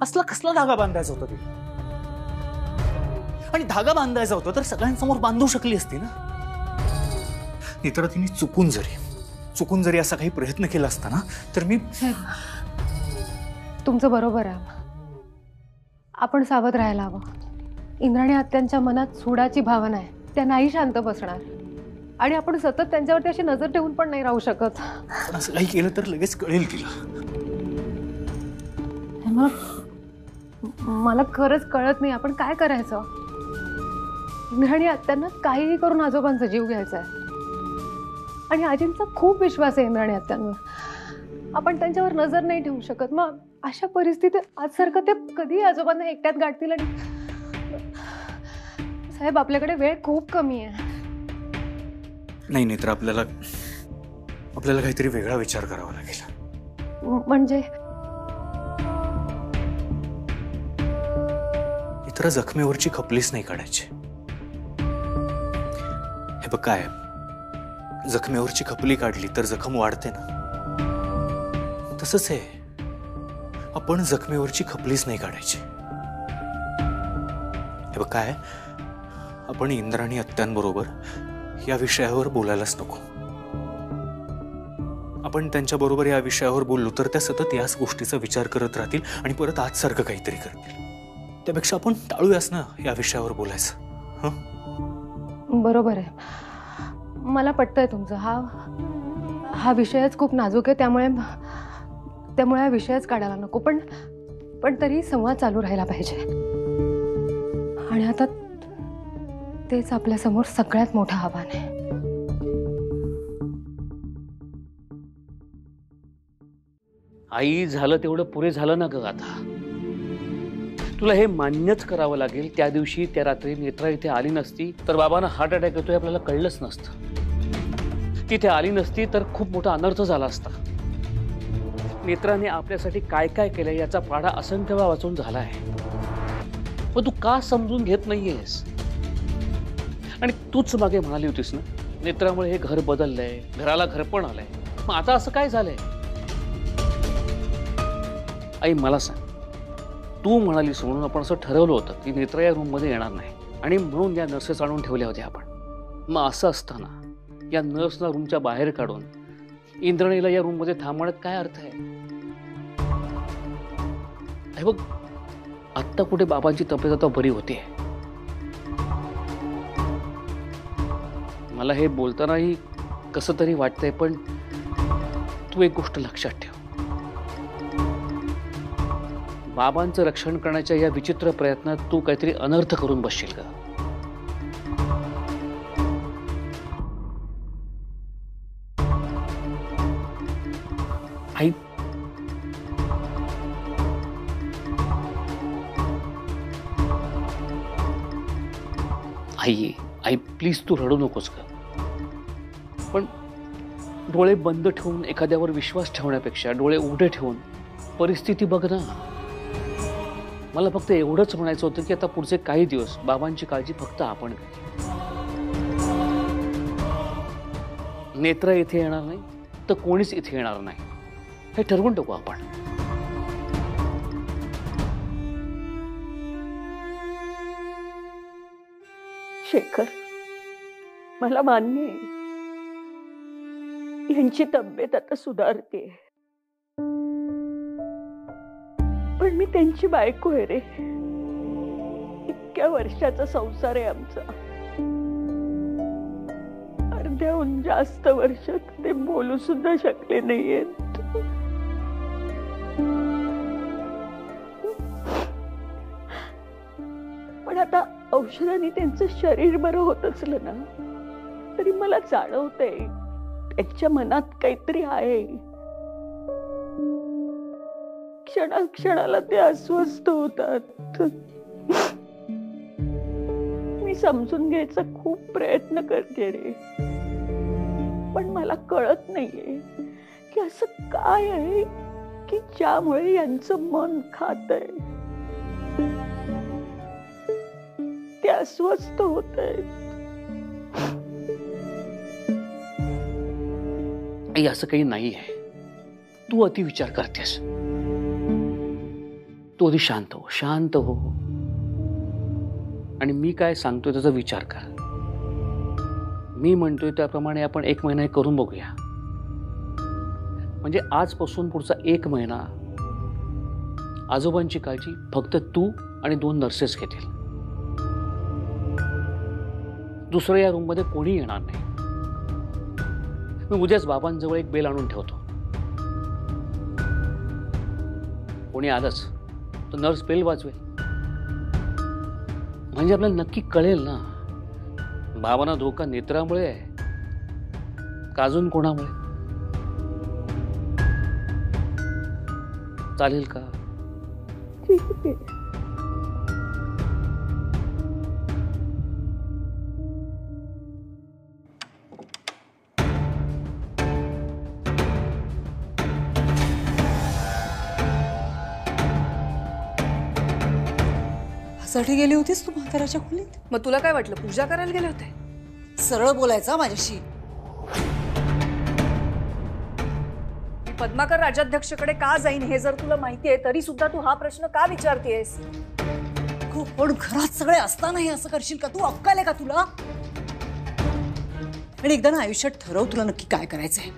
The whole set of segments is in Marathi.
असला कसला धागा बांधायचा होता तिला? आणि धागा बांधायचा होता तर सगळ्यांसमोर बांधू शकली असती ना. नेत्रा, तिने चुकून जरी असा काही प्रयत्न केला असता ना तर मी. तुमचं बरोबर आहे. आपण सावध राहायला हवं. इंद्राणी आत्यांच्या मनात सूडाची भावना आहे. त्या नाही शांत बसणार आणि आपण सतत त्यांच्यावरती अशी नजर ठेवून पण नाही राहू शकत. पण असं काही केलं तर लगेच कळेल तिला. मला खरंच कळत नाही आपण काय करायचं. इंद्राणी आत्यांना काहीही करून आजोबांचा जीव घ्यायचा आहे आणि आजींचा खूप विश्वास आहे इंद्राणी आत्यांवर. आपण त्यांच्यावर नजर नाही ठेवू शकत. मग अशा परिस्थितीत आजसारखं ते कधी आजोबांना एकट्यात गाठतील. आणि साहेब, आपल्याकडे वेळ खूप कमी आहे. नाही नेत्रा, आपल्याला काहीतरी वेगळा विचार करावा लागेल. म्हणजे नेत्रा, जखमेवरची खपलीच नाही काढायची. हे बघ, काय जखमेवरची खपली काढली तर जखम वाढते ना, तसंच आहे. आपण जखमेवरची खपलीच नाही काढायची. हे बघ, काय आपण इंद्राणी आत्यांबरोबर या विषयावर बोलायलाच नको. आपण त्यांच्याबरोबर या विषयावर बोललो तर त्या सतत याच गोष्टीचा विचार करत राहतील आणि परत आजसारखं काहीतरी करतील. त्यापेक्षा आपण टाळूयाच ना या विषयावर बोलायचं. बरोबर आहे. मला पटतंय तुमचं. हा विषयच खूप नाजूक आहे. त्यामुळे हा विषयच काढायला नको. पण तरी संवाद चालू राहायला पाहिजे. आणि आता तेच आपल्या समोर सगळ्यात मोठं आव्हान आहे. आई, झालं तेवढं पुरे झालं ना ग. आता तुला हे मान्यच करावं लागेल. त्या दिवशी त्या रात्री नेत्रा इथे आली नसती तर बाबांना हार्ट अटॅक येतोय आपल्याला कळलंच नसतं. तिथे आली नसती तर खूप मोठा अनर्थ झाला असता. नेत्राने आपल्यासाठी काय काय केलंय याचा पाढा असंख्य वेळा वाचून झालाय. पण तू का समजून घेत नाहीयेस? आणि तूच मागे म्हणाली होतीस ना, नेत्रामुळे हे घर बदललंय, घराला घर पण आलंय. मग आता असं काय झालंय? आई, मला सांग, तू म्हणालीस म्हणून आपण असं ठरवलं होतं की नेत्रा या रूम मध्ये येणार नाही आणि म्हणून या नर्सेस आणून ठेवल्या होत्या आपण. मग असं असताना या नर्सला रूमच्या बाहेर काढून इंद्राणीला या रूम मध्ये थांबवण्यात काय अर्थ आहे? हे बघ, आत्ता कुठे बाबांची तब्येत आता बरी होते. मला हे बोलतानाही कसं तरी वाटतंय, पण तू एक गोष्ट लक्षात ठेव. बाबांचं रक्षण करण्याच्या या विचित्र प्रयत्नात तू काहीतरी अनर्थ करून बसशील का? आई, आई प्लीज तू रडू नकोस का. पण डोळे बंद ठेवून एखाद्यावर विश्वास ठेवण्यापेक्षा डोळे उघडे ठेवून परिस्थिती बघ ना. मला फक्त एवढंच म्हणायचं होतं की आता पुढचे काही दिवस बाबांची काळजी फक्त आपण घ्यायची. नेत्रा इथे येणार नाही तर कोणीच इथे येणार नाही हे ठरवून टाकू आपण. शेखर, मला मान्य आहे यांची तब्येत आता सुधारते, पण मी त्यांची बायको आहे रे. इतक्या वर्षाचा संसार आहे आमचा. अर्ध्याहून जास्त वर्षात ते बोलू सुद्धा शकले नाहीयेत. पण आता औषधाने त्यांचं शरीर बरं होत असलं ना तरी मला जाणवतंय त्यांच्या मनात काहीतरी आहे. क्षणाला ते अस्वस्थ होतात. मी समजून घ्यायचा खूप प्रयत्न करते रे, पण मला कळत नाहीये की असं काय आहे की ज्यामुळे यांचं मन खातंय. ते अस्वस्थ होतंय. असं काही नाही आहे. तू अति विचार करतेस. तू आधी शांत हो, शांत हो. आणि मी काय सांगतोय त्याचा विचार कर. मी म्हणतोय त्याप्रमाणे आपण 1 महिना हे करून बघूया. म्हणजे आजपासून पुढचा 1 महिना आजोबांची काळजी फक्त तू आणि 2 नर्सेस घेतील. दुसरं या रूम मध्ये कोणी येणार नाही. मी उद्याच बाबांजवळ एक बेल आणून ठेवतो. कोणी आलंच तर नर्स बेल वाजवेल. म्हणजे आपल्याला नक्की कळेल ना बाबांना धोका नेत्रामुळे आहे का अजून कोणामुळे. चालेल का? ठीक आहे. साठी गेली होतीस तू म्हाताऱ्याच्या खोलीत? मग तुला काय वाटलं पूजा करायला गेले होते? सरळ बोलायचा माझ्याशी. मी पद्माकर राजाध्यक्षकडे का जाईन हे जर तुला माहिती आहे तरी सुद्धा तू हा प्रश्न का विचारतेस? पण घरात सगळे असतानाही असं करशील का तू? अक्कल आहे का तुला? आणि एकदा ना आयुष्यात ठरव तुला नक्की काय करायचंय.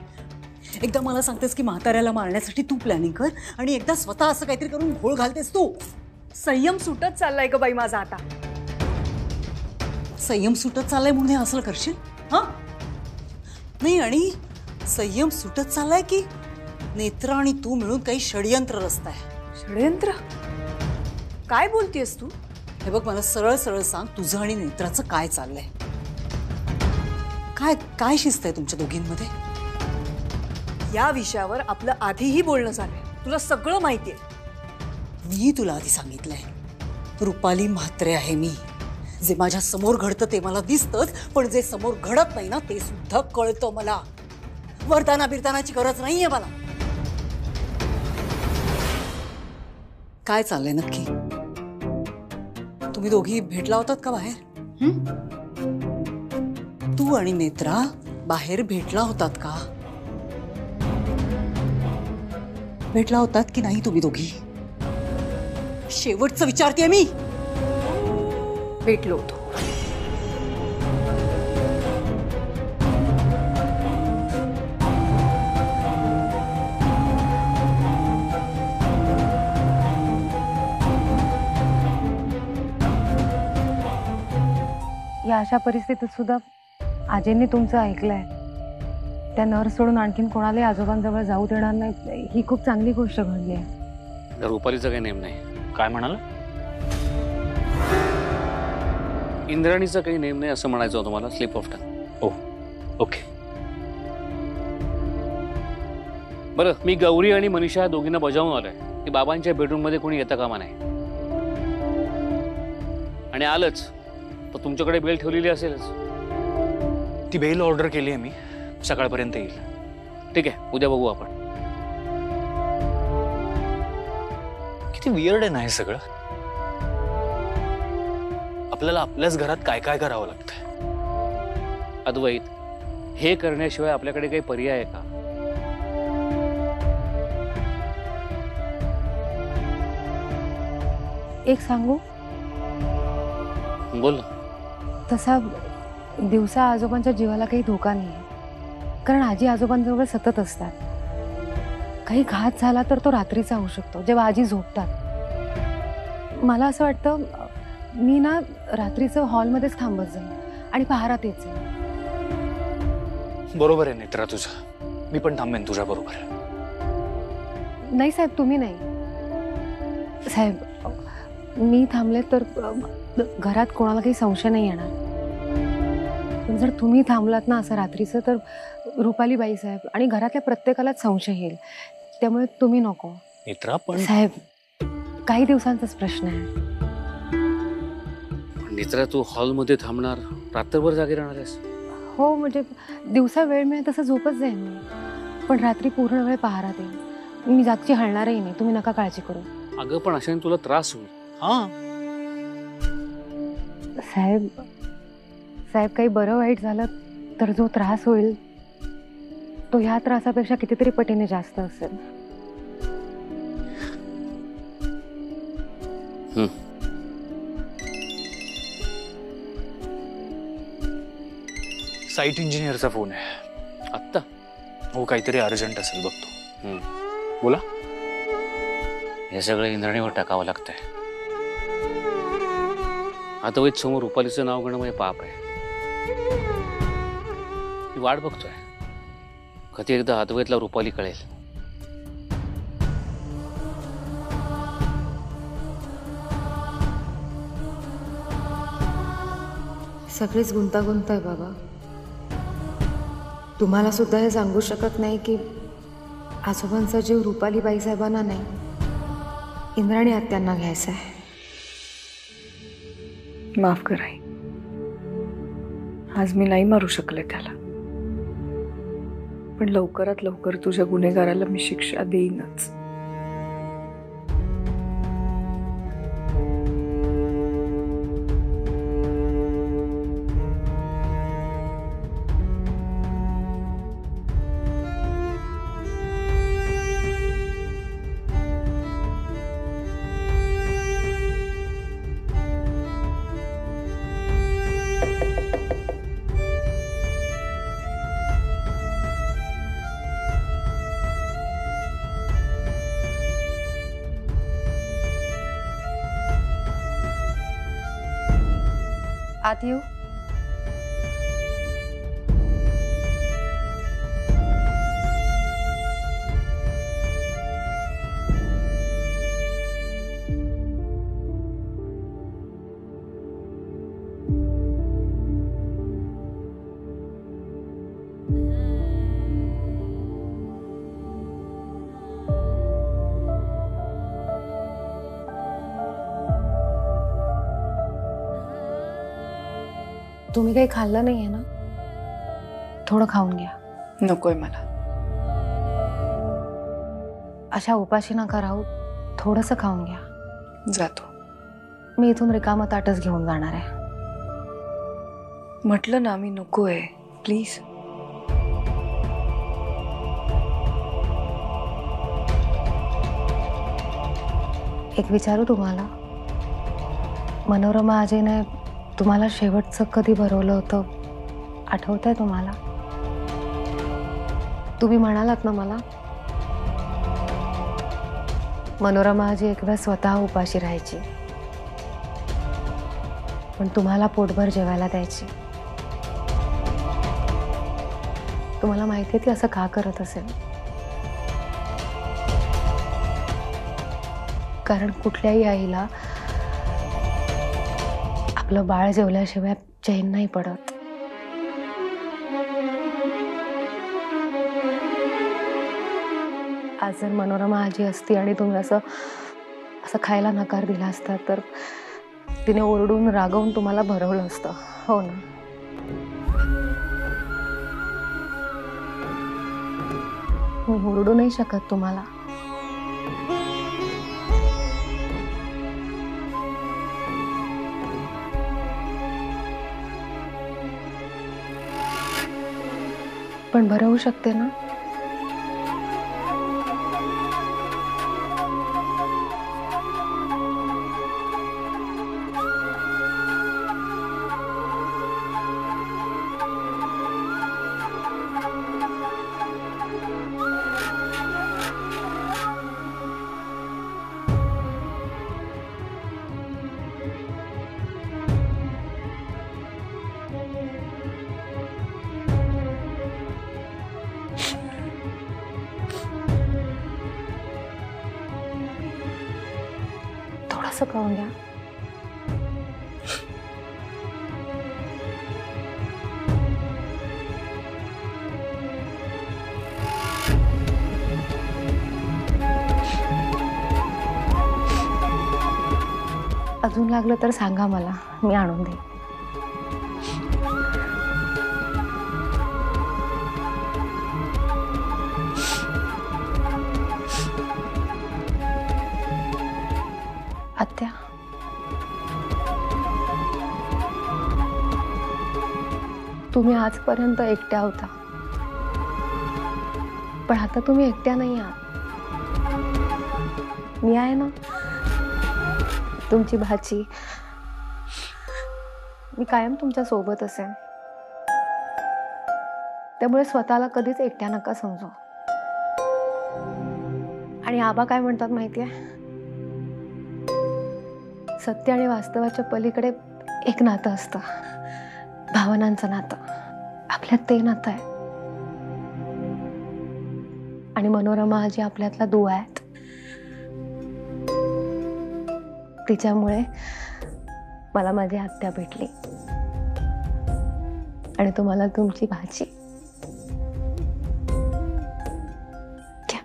एकदा मला सांगतेस की म्हाताऱ्याला मारण्यासाठी तू प्लॅनिंग कर आणि एकदा स्वतः असं काहीतरी करून घोळ घालतेस तू. संयम सुटत चाललाय ग बाई माझा आता. संयम सुटत चाललाय म्हणून हे असलं करशील? हा नाही. आणि संयम सुटत चाललाय की नेत्रा आणि तू मिळून काही षडयंत्र रचताय? षडयंत्र? काय बोलतेस तू? हे बघ मला सरळ सरळ सांग तुझं आणि नेत्राचं काय चाललंय? काय काय शिस्त आहे तुमच्या दोघींमध्ये? या विषयावर आपलं आधीही बोलणं झालंय. तुला सगळं माहिती आहे. मी तुला आधी सांगितलंय रुपाली म्हात्रे आहे मी. जे माझ्या समोर घडतं ते मला दिसतंच पण जे समोर घडत नाही ना ते सुद्धा कळतं मला. वरदाना बिरदानाची गरज नाहीये मला. काय चाललंय नक्की? तुम्ही दोघी भेटला होतात का बाहेर? तू आणि नेत्रा बाहेर भेटला होतात का? भेटला होतात की नाही तुम्ही दोघी? शेवटचं विचारतेय मी. भेटलो होतो. या अशा परिस्थितीत सुद्धा आजींनी तुमचं ऐकलंय. त्या नर्स सोडून आणखीन कोणालाही आजोबांजवळ जाऊ देणार नाही ही खूप चांगली गोष्ट घडली आहे. रुपालीचा काही नेम नाही. काय म्हणाला? इंद्राणीचा काही नेम नाही असं म्हणायचं होतं मला. Slip of tongue. Oh okay. बरं मी गौरी आणि मनीषा दोघींना बजावून आलोय की बाबांच्या बेडरूम मध्ये कोणी येता कामा नाही. आणि आलंच तर तुमच्याकडे बेल ठेवलेली असेलच. ती बेल ऑर्डर केली आहे मी. सकाळपर्यंत येईल. ठीक आहे उद्या बघू आपण. किती वियर्ड आहे ना हे सगळं. आपल्याला आपल्याच घरात काय काय करावं लागतंय. अद्वैत हे करण्याशिवाय आपल्याकडे काही पर्याय आहे का? एक सांगू? बोल ना. तसा दिवसा आजोबांच्या जीवाला काही धोका नाही कारण आजी आजोबांजवळ सतत असतात. काही घात झाला तर तो रात्रीचा होऊ शकतो जेव्हा आजी झोपतात. मला असं वाटतं मी ना रात्रीचं हॉलमध्येच थांबत जाईन आणि पहारात येत जाईन. बरोबर आहे नेत्रा तुझं. मी पण थांबेन तुझ्या बरोबर. नाही साहेब तुम्ही नाही. साहेब मी थांबले तर घरात कोणाला काही संशय नाही येणार. पण जर तुम्ही थांबलात ना असं रात्रीचं तर रुपाली बाई साहेब आणि घरातल्या प्रत्येकालाच संशय येईल. त्यामुळे तुम्ही नको. नेत्रा पण साहेब काही दिवसांचाच प्रश्न आहे. नेत्रा तू हॉलमध्ये थांबणार रात्रभर जागे राहणार आहेस? हो म्हणजे दिवसा वेळ मिळेल तसं झोपच जाईन मी पण रात्री पूर्ण वेळ पहारात येईल. मी जागची हलणारही नाही. तुम्ही नका काळजी करू. अगं पण अशाने तुला त्रास होईल. हा साहेब साहेब काही बरं वाईट झालं तर जो त्रास होईल तो ह्या त्रासापेक्षा कितीतरी पटीने जास्त असेल. साईट इंजिनियरचा फोन आहे. आत्ता? हो, काहीतरी अर्जंट असेल, बघतो. बोला. हे सगळं इंद्रणीवर टाकावं लागतंय. अद्वैत समोर रुपालीचं नाव घेणं म्हणजे पाप आहे. मी वाट बघतोय कधी एकदा अद्वैतला रुपाली कळेल. सगळीच गुंतागुंत आहे बाबा. तुम्हाला सुद्धा हे सांगू शकत नाही की आजोबांचा जीव रुपाली बाईसाहेबांना नाही, इंद्राणी आत्यांना घ्यायचा आहे. माफ कर आई, आज मी नाही मारू शकले त्याला, पण लवकरात लवकर तुझ्या गुन्हेगाराला मी शिक्षा देईनच. आत येऊ? तुम्ही काही खाल्लं नाहीये ना? थोडं खाऊन घ्या. नकोय मला. अशा उपाशी नका राहू, थोडंसं खाऊन घ्या. जातो. मी इथून रिकामं ताटच घेऊन जाणार आहे. म्हटलं ना मी नकोय, प्लीज. एक विचारू तुम्हाला? मनोरमा आजीने तुम्हाला शेवटचं कधी भरवलं होतं आठवतंय तुम्हाला? तुम्ही म्हणालात ना मला, मनोरमा आजी एक वेळ स्वतः उपाशी राहायची, पण तुम्हाला पोटभर जेवायला द्यायची. तुम्हाला माहिती आहे ती असं का करत असेल? कारण कुठल्याही आईला आपलं बाळ जेवल्याशिवाय चैन नाही पडत. आज जर मनोरमा आजी असती आणि तुम्ही असं खायला नकार दिला असता तर तिने ओरडून रागवून तुम्हाला भरवलं असतं, हो ना? मी ओरडू नाही शकत तुम्हाला. पण बरं होऊ शकते ना? थोडंसं खाऊन घ्या. अजून लागलं तर सांगा मला, मी आणून देईन. आत्या, तुम्ही आजपर्यंत एकट्या होता, पण आता तुम्ही एकट्या नाही आहात. मी आहे ना, तुमची भाची, मी कायम तुमच्या सोबत असेन. त्यामुळे स्वतःला कधीच एकट्या नका समजू. आणि आबा काय म्हणतात माहितीये, सत्य आणि वास्तवाच्या पलीकडे एक नातं असतं, भावनांचं नातं. आपल्यात ते नातं आहे. आणि मनोरमा आजी आपल्यातला दुवा आहेत. तिच्यामुळे मला माझी आत्या भेटली आणि तुम्हाला तुमची भाची. घ्या.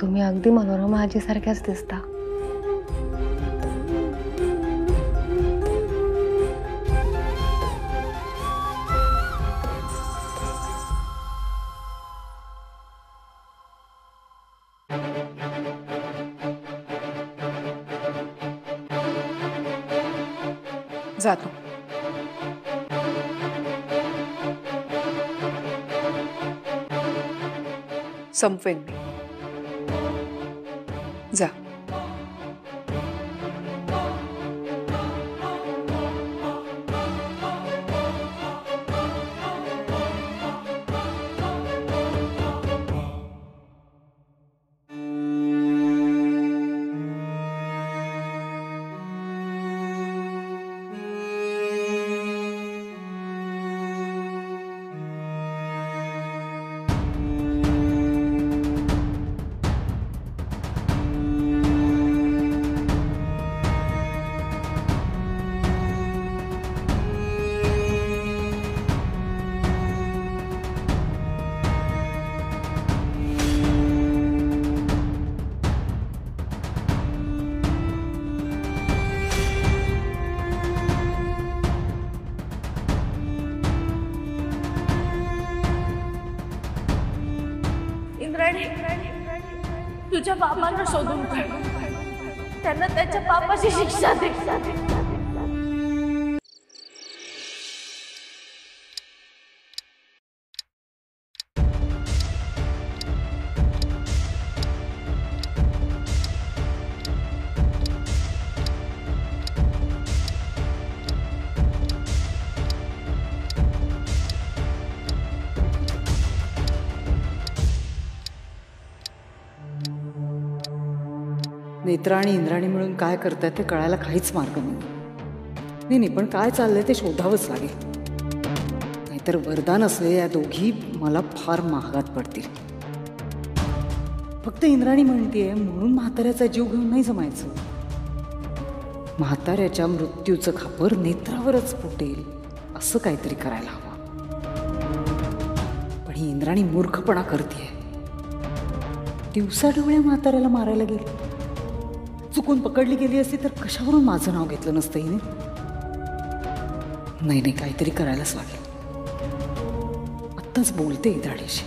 तुम्ही अगदी मनोरमा आजी सारख्याच दिसता. जातो. संपवेन मी. जा. तुझ्या बाबांना शोधून काढ. त्यांना त्याच्या पापाची शिक्षा दे. नेत्रा आणि इंद्राणी मिळून काय करतायत ते कळायला काहीच मार्ग नाही. पण काय चाललंय ते शोधावंच लागेल. नाहीतर वरदान असलेल्या या दोघी मला फार महागात पडतील. फक्त इंद्राणी म्हणतीये म्हणून म्हाताऱ्याचा जीव घेऊन नाही जमायचं. म्हाताऱ्याच्या मृत्यूचं खापर नेत्रावरच फुटेल असं काहीतरी करायला हवं. पण ही इंद्राणी मूर्खपणा करतेय. दिवसा डोळ्या म्हाताऱ्याला मारायला गेली. चुकून पकडली गेली असती तर कशावरून माझं नाव घेतलं नसतं हिने. नाही काहीतरी करायलाच लागेल. आत्ताच बोलते इंद्राणीशी.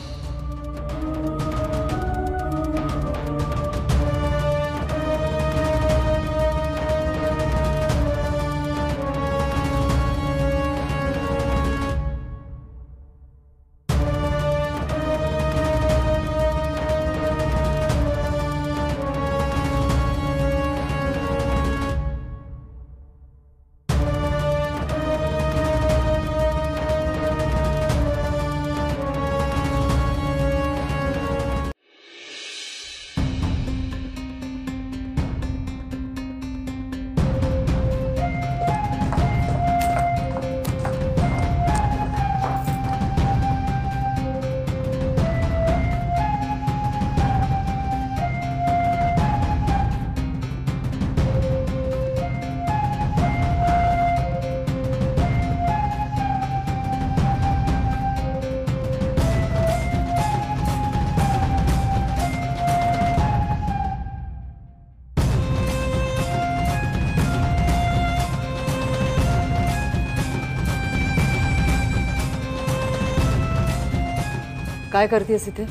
काय करतेस इथे?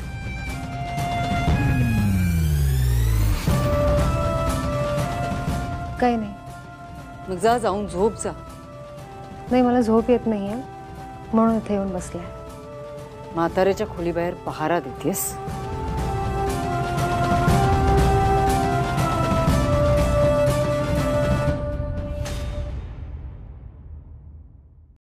काही नाही. मग जा, जाऊन झोप जा. नाही, मला झोप येत नाहीये म्हणून इथे येऊन बसले. म्हाताऱ्याच्या खोलीबाहेर पहारा देतेस.